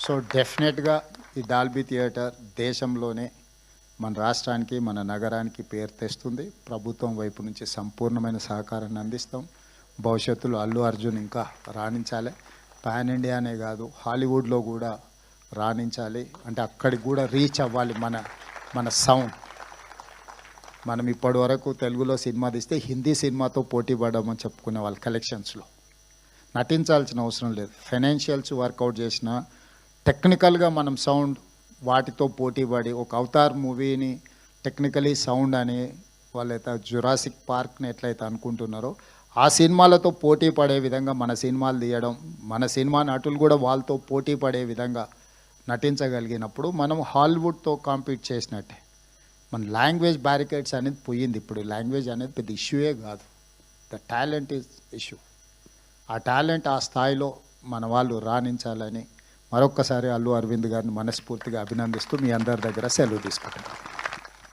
So డెఫినెట్గా ఈ Dolby theatre దేశంలోనే మన రాష్ట్రానికి మన నగరానికి పేరు తెస్తుంది. ప్రభుత్వం వైపు నుంచి సంపూర్ణమైన సహకారాన్ని అందిస్తాం. భవిష్యత్తులో అల్లు అర్జున్ ఇంకా రాణించాలి. పాన్ ఇండియానే కాదు, హాలీవుడ్లో కూడా రాణించాలి. అంటే అక్కడికి కూడా రీచ్ అవ్వాలి మన సౌండ్. మనం ఇప్పటి వరకు తెలుగులో సినిమా తీస్తే హిందీ సినిమాతో పోటీ పడమని చెప్పుకునే వాళ్ళ కలెక్షన్స్లో నటించాల్సిన అవసరం లేదు. ఫైనాన్షియల్స్ వర్కౌట్ చేసిన టెక్నికల్గా మనం సౌండ్ వాటితో పోటీ పడి ఒక అవతార్ మూవీని టెక్నికలీ సౌండ్ అని వాళ్ళైతే జురాసిక్ పార్క్ని ఎట్లయితే అనుకుంటున్నారో ఆ సినిమాలతో పోటీ పడే విధంగా మన సినిమాలు తీయడం, మన సినిమా నటులు కూడా వాళ్ళతో పోటీ పడే విధంగా నటించగలిగినప్పుడు మనం హాలీవుడ్తో కాంపీట్ చేసినట్టే. మన లాంగ్వేజ్ బ్యారికేడ్స్ అనేది పోయింది. ఇప్పుడు లాంగ్వేజ్ అనేది పెద్ద ఇష్యూయే కాదు. The talent is issue. ఆ టాలెంట్ ఆ స్థాయిలో మన వాళ్ళు రాణించాలని మరొక్కసారి అల్లు అరవింద్ గారిని మనస్ఫూర్తిగా అభినందిస్తూ మీ అందరి దగ్గర సెలవు తీసుకుంటున్నాను.